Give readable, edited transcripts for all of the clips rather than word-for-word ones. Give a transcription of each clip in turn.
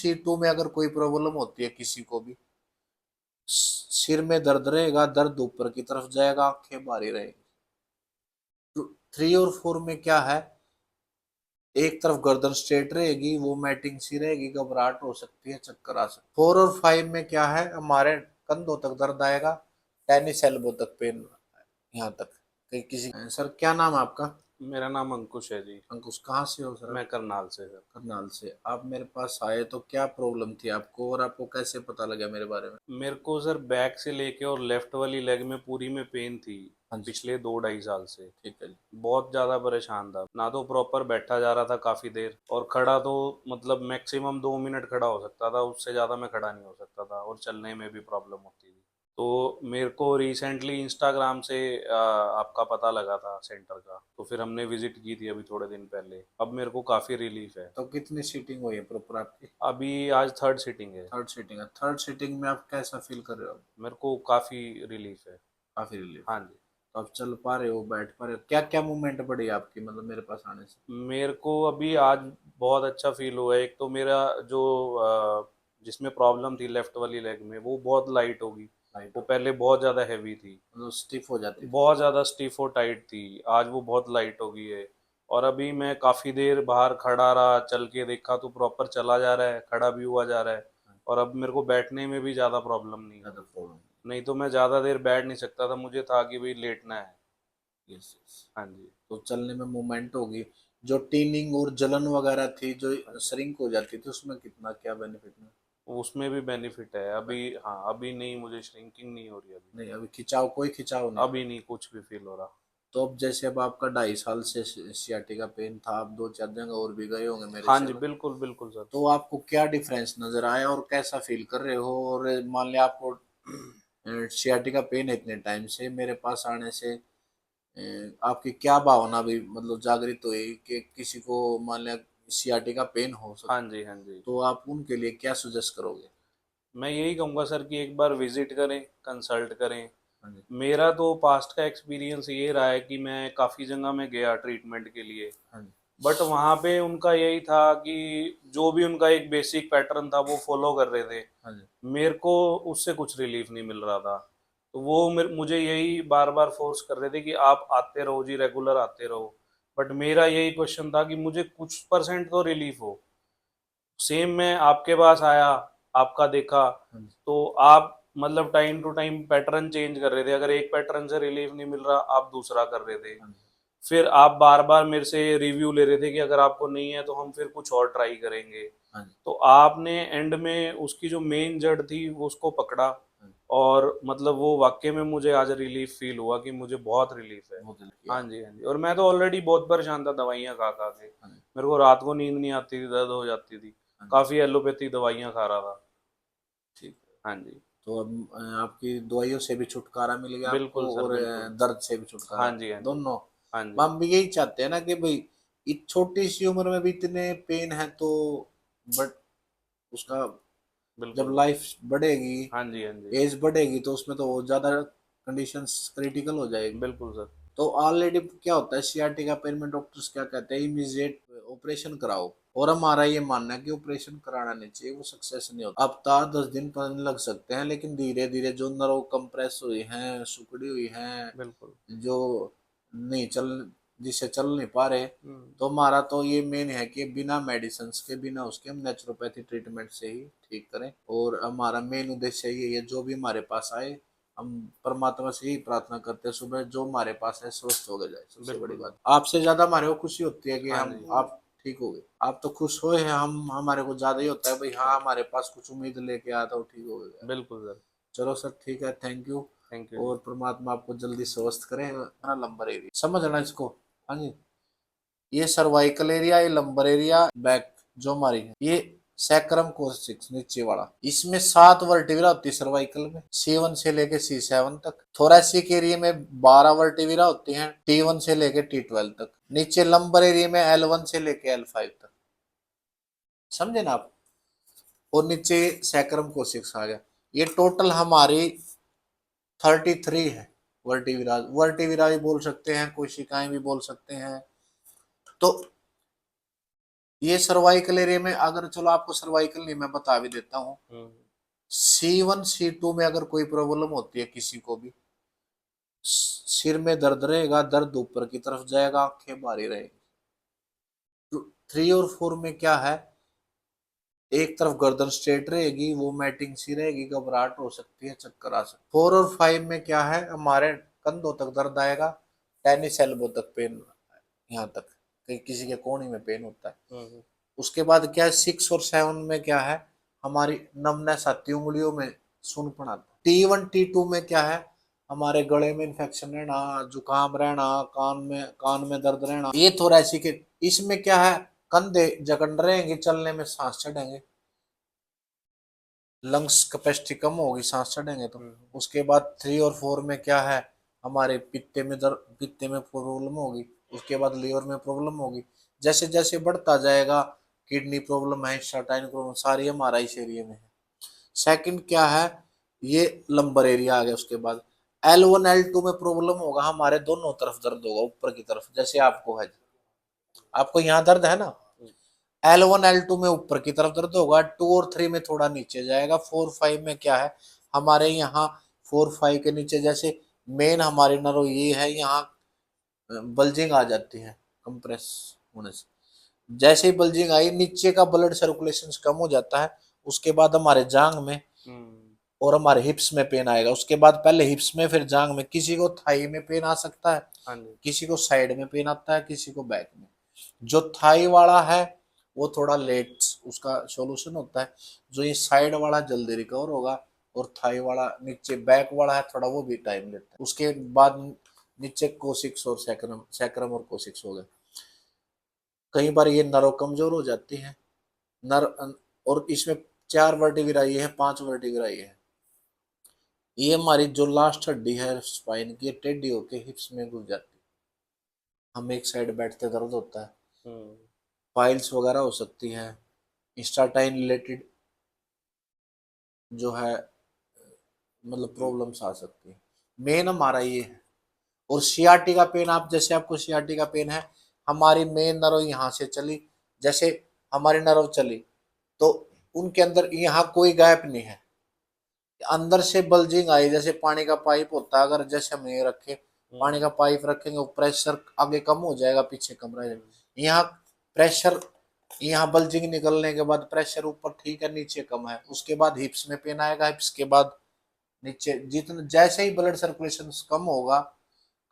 C2 में अगर कोई प्रॉब्लम होती है किसी को भी, सिर में दर्द रहेगा, दर्द ऊपर की तरफ जाएगा, आंखें बाहरी रहेगी। 3 और 4 में क्या है, एक तरफ गर्दन स्ट्रेट रहेगी, वो मैटिंग सी रहेगी, घबराहट हो सकती है, चक्कर आ सकते। 4 और 5 में क्या है, हमारे कंधों तक दर्द आएगा, टेनिस एल्बो तक पेन, यहाँ तक। किसी सर क्या नाम है आपका? मेरा नाम अंकुश है जी। अंकुश, कहाँ से हो सर आप? मैं करनाल से सर। करनाल से। आप मेरे पास आए तो क्या प्रॉब्लम थी आपको, और आपको कैसे पता लगा मेरे बारे में? मेरे को सर बैक से लेके और लेफ्ट वाली लेग में पूरी में पेन थी। हाँ जी। पिछले 2 ढाई साल से ठीक है जी। बहुत ज़्यादा परेशान था। ना तो प्रॉपर बैठा जा रहा था काफ़ी देर, और खड़ा तो मतलब मैक्सिमम 2 मिनट खड़ा हो सकता था, उससे ज़्यादा मैं खड़ा नहीं हो सकता था, और चलने में भी प्रॉब्लम होती थी। तो मेरे को रिसेंटली इंस्टाग्राम से आपका पता लगा था सेंटर का, तो फिर हमने विजिट की थी अभी थोड़े दिन पहले। अब मेरे को काफ़ी रिलीफ है। तो कितनी सीटिंग हुई है प्रॉपर आपकी? अभी आज थर्ड सिटिंग है। थर्ड सीटिंग है। थर्ड सीटिंग में आप कैसा फील कर रहे हो? मेरे को काफ़ी रिलीफ है। काफी रिलीफ। हाँ जी। तो आप चल पा रहे हो, बैठ पा रहे हो, क्या क्या मूवमेंट बढ़ी आपकी मतलब मेरे पास आने से? मेरे को अभी आज बहुत अच्छा फील हुआ है। एक तो मेरा जो जिसमें प्रॉब्लम थी लेफ्ट वाली लेग में, वो बहुत लाइट होगी। राइट वो हो, पहले बहुत ज़्यादा हैवी थी, मतलब स्टिफ हो जाती थी। बहुत ज़्यादा स्टिफ और टाइट थी। आज वो बहुत लाइट हो गई है। और अभी मैं काफ़ी देर बाहर खड़ा रहा, चल के देखा तो प्रॉपर चला जा रहा है, खड़ा भी हुआ जा रहा है। और अब मेरे को बैठने में भी ज़्यादा प्रॉब्लम नहीं हो ज्यादा रही। प्रॉब्लम? नहीं तो मैं ज़्यादा देर बैठ नहीं सकता था, मुझे था कि भाई लेटना है। Yes yes. हाँ जी। तो चलने में मूवमेंट होगी। जो टीनिंग और जलन वगैरह थी, जो हाँ जी। श्रिंक हो जाती थी, उसमें कितना क्या बेनिफिट में? उसमें भी बेनिफिट है अभी। हाँ, अभी नहीं, मुझे श्रिंकिंग नहीं हो रही अभी। नहीं, अभी खिंचाव, कोई खिंचाव नहीं हो अभी रहा? नहीं कुछ भी फील हो रहा। तो अब जैसे अब आपका 2.5 साल से सियाटिका पेन था, आप 2-4 जगह और भी गए होंगे मेरे हाँ से जी, अलग। बिल्कुल बिल्कुल सर। तो आपको क्या डिफरेंस नजर आया और कैसा फील कर रहे हो? और मान लिया आपको सियाटिका पेन है, इतने टाइम से मेरे पास आने से आपकी क्या भावना भी मतलब जागृत हुई कि किसी को मान लिया सियाटिका पेन हो हाँ सकता, जी। हाँ जी। तो आप उनके लिए क्या सजेस्ट करोगे? मैं यही कहूँगा सर कि एक बार विजिट करें, कंसल्ट करें। हाँ जी। मेरा तो पास्ट का एक्सपीरियंस ये रहा है कि मैं काफ़ी जगह में गया ट्रीटमेंट के लिए, हाँ जी। बट वहाँ पे उनका यही था कि जो भी उनका एक बेसिक पैटर्न था वो फॉलो कर रहे थे। हाँ जी। मेरे को उससे कुछ रिलीफ नहीं मिल रहा था। तो वो मुझे यही बार बार फोर्स कर रहे थे कि आप आते रहो जी, रेगुलर आते रहो। बट मेरा यही क्वेश्चन था कि मुझे कुछ परसेंट तो रिलीफ हो। सेम मैं आपके पास आया, आपका देखा, हाँ जी। तो आप मतलब time to time pattern change कर रहे थे। अगर एक पैटर्न से रिलीफ नहीं मिल रहा, आप दूसरा कर रहे थे। हाँ जी। फिर आप बार बार मेरे से रिव्यू ले रहे थे कि अगर आपको नहीं है तो हम फिर कुछ और ट्राई करेंगे। हाँ जी। तो आपने एंड में उसकी जो मेन जड़ थी वो उसको पकड़ा। हाँ जी। और मतलब वो वाकई में मुझे आज रिलीफ फील हुआ कि मुझे बहुत रिलीफ है। बहुत दिल हाँ किया। जी। हाँ जी। और मैं तो ऑलरेडी बहुत परेशान था दवाइयाँ खा खा के। हाँ जी। मेरे को रात को नींद नहीं आती थी, दर्द हो जाती थी। हाँ जी। काफ़ी एलोपैथी दवाइयाँ खा रहा था। ठीक है। हाँ जी। तो अब आपकी दवाइयों से भी छुटकारा मिल गया बिल्कुल आपको, सर, और बिल्कुल। दर्द से भी हाँ छुटकारा, जी। हाँ जी। दोनों। हाँ जी। हम भी यही चाहते हैं ना कि भाई इस छोटी सी उम्र में भी इतने पेन है तो, बट उसका जब बिल्कुल। लाइफ बढ़ेगी, हाँ जी। हाँ जी। एज बढ़ेगी, तो उसमें तो और ज्यादा कंडीशंस क्रिटिकल हो जाएगी। बिल्कुल सर। तो ऑलरेडी क्या होता है सियाटी का पेन में, डॉक्टर्स क्या कहते हैं, इमीडिएट ऑपरेशन कराओ। और हमारा ये मानना है कि ऑपरेशन कराना नहीं चाहिए, वो सक्सेस नहीं होता। हफ्ता 10 दिन 15 दिन लग सकते हैं, लेकिन धीरे धीरे जो नर्व कंप्रेस हुई हैं, सिकुड़ी हुई हैं, बिल्कुल। जो नहीं चल, जिसे चल नहीं पा रहे, हम्म। तो हमारा तो ये मेन है कि बिना मेडिसिन के, बिना उसके हम नेचुरोपैथी ट्रीटमेंट से ही ठीक करें। और हमारा मेन उद्देश्य ये है, जो भी हमारे पास आए, हम परमात्मा से ही प्रार्थना करते हैं सुबह, जो हमारे पास है स्वस्थ हो गए जाए, सबसे बड़ी बिल्कुल बात। सर। आपसे ज्यादा हमारे को खुशी होती है कि हाँ हम जी। आप ठीक हो गए। आप तो खुश हुए हैं, हम हमारे को ज्यादा ही होता है भाई, हाँ हमारे पास कुछ उम्मीद लेके आया था वो ठीक हो गया। बिल्कुल सर। चलो सर ठीक है, थैंक यू। थैंक यू जी। और परमात्मा आपको जल्दी स्वस्थ करे, है ना, लंबर एरिया समझना इसको। हाँ जी। ये सर्वाइकल एरिया, ये लंबर एरिया, बैक जो हमारी है, ये सैक्रम कोर्सिक्स नीचे वाला, इसमें 7 वर्टिब्रा होती है सर्वाइकल में, C1 से लेके C7 तक। थोरेसिक एरिया में 12 वर्टिब्रा होती हैं, T1 से लेके T12 तक। नीचे लंबर एरिया में L1 से लेके L5 तक, समझे ना आप? और नीचे सैक्रम कोर्सिक्स आ गया। ये टोटल हमारी 33 है। वर्टिब्रा, वर्टिब्रा भी बोल सकते हैं, कोशिकाएं भी बोल सकते हैं। तो ये सर्वाइकल एरिया में अगर, चलो आपको सर्वाइकल नहीं मैं बता भी देता हूँ, C1 C2 में अगर कोई प्रॉब्लम होती है किसी को भी, सिर में दर्द रहेगा, दर्द ऊपर की तरफ जाएगा, आंखें भारी रहेगी। 3 और 4 में क्या है, एक तरफ गर्दन स्ट्रेट रहेगी, वो मैटिंग सी रहेगी, घबराहट हो सकती है, चक्कर आ सकते। 4 और 5 में क्या है, हमारे कंधों तक दर्द आएगा, टेनिस एल्बो तक पेन, यहाँ तक कहीं किसी के कोहनी में पेन होता है। उसके बाद क्या है, 6 और 7 में क्या है, हमारी नमनेस आती है, उंगलियों में सुनपन आता है। T1 T2 में क्या है, हमारे गले में इन्फेक्शन रहना, जुकाम रहना, कान में दर्द रहना, ये थोरैसिक है। इसमें क्या है, कंधे जकड़ रहेंगे, चलने में सांस चढ़ेंगे, लंग्स कैपेसिटी कम होगी, सांस चढ़ेंगे तो। उसके बाद 3 और 4 में क्या है, हमारे पित्ते में प्रॉब्लम होगी, उसके बाद लीवर में प्रॉब्लम होगी। जैसे जैसे बढ़ता जाएगा, किडनी प्रॉब्लम है, स्टाटाइन प्रॉब्लम, सारी हमारा इस एरिया में है। सेकंड क्या है, ये लंबर एरिया आ गया। उसके बाद L1 L2 में प्रॉब्लम होगा, हमारे दोनों तरफ दर्द होगा, ऊपर की तरफ, जैसे आपको है, आपको यहाँ दर्द है ना, L1 L2 में ऊपर की तरफ दर्द होगा, 2 और 3 में थोड़ा नीचे जाएगा। 4 5 में क्या है, हमारे यहाँ 4 5 के नीचे, जैसे मेन हमारी नर्व ये है, यहाँ बल्जिंग आ जाती है कंप्रेस होने से। जैसे ही बल्जिंग आई, नीचे का ब्लड सर्कुलेशन कम हो जाता है। उसके बाद हमारे जांग में और हमारे हिप्स में पेन आएगा। उसके बाद पहले हिप्स में, फिर जांग में। किसी को थाई में पेन आ सकता है, किसी को साइड में पेन आता है, किसी को बैक में। जो थाई वाला है वो थोड़ा लेट उसका सॉल्यूशन होता है, जो ये साइड वाला जल्दी रिकवर होगा, और थाई वाला, नीचे बैक वाला है थोड़ा, वो भी टाइम लेता है। उसके बाद नीचे कोसिक्स और सैक्रम और कोसिक्स हो गए। कई बार ये नर्व कमजोर हो जाती है, नर और इसमें 4 वर्टिब्राई है, 5 वर्टिब्राई है। ये हमारी जो लास्ट हड्डी है स्पाइन की, टेढ़ी होके हिप्स में घुस जाती है, हम एक साइड बैठते दर्द होता है। पाइल्स वगैरह हो सकती है, इंस्टाटाइन रिलेटेड जो है, मतलब प्रॉब्लम्स आ सकती है। मेन हमारा ये है। और सियाटी का पेन, आप जैसे आपको सियाटी का पेन है, हमारी मेन नर्व यहाँ से चली, जैसे हमारी नर्व चली तो उनके अंदर यहाँ कोई गैप नहीं है, अंदर से बल्जिंग आई, जैसे पानी का पाइप होता है, अगर जैसे हम ये रखे, पानी का पाइप रखेंगे, वो प्रेशर आगे कम हो जाएगा, पीछे कम रह जाएगा। यहाँ प्रेशर, यहाँ बल्जिंग निकलने के बाद प्रेशर ऊपर ठीक है, नीचे कम है। उसके बाद हिप्स में पेन आएगा, हिप्स के बाद नीचे, जितना जैसे ही ब्लड सर्कुलेशन कम होगा,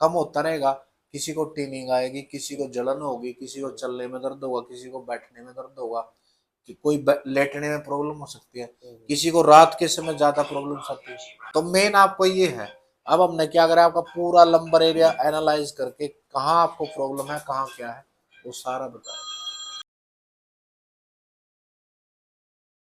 कम होता रहेगा, किसी को टीनिंग आएगी, किसी को जलन होगी, किसी को चलने में दर्द होगा, किसी को बैठने में दर्द होगा, कि कोई लेटने में प्रॉब्लम हो सकती है, किसी को रात के समय ज्यादा प्रॉब्लम आती है। तो मेन आपको ये है। अब हमने क्या करा, आपका पूरा लंबर एरिया एनालाइज करके कहाँ आपको प्रॉब्लम है, कहाँ क्या है, वो सारा बताया।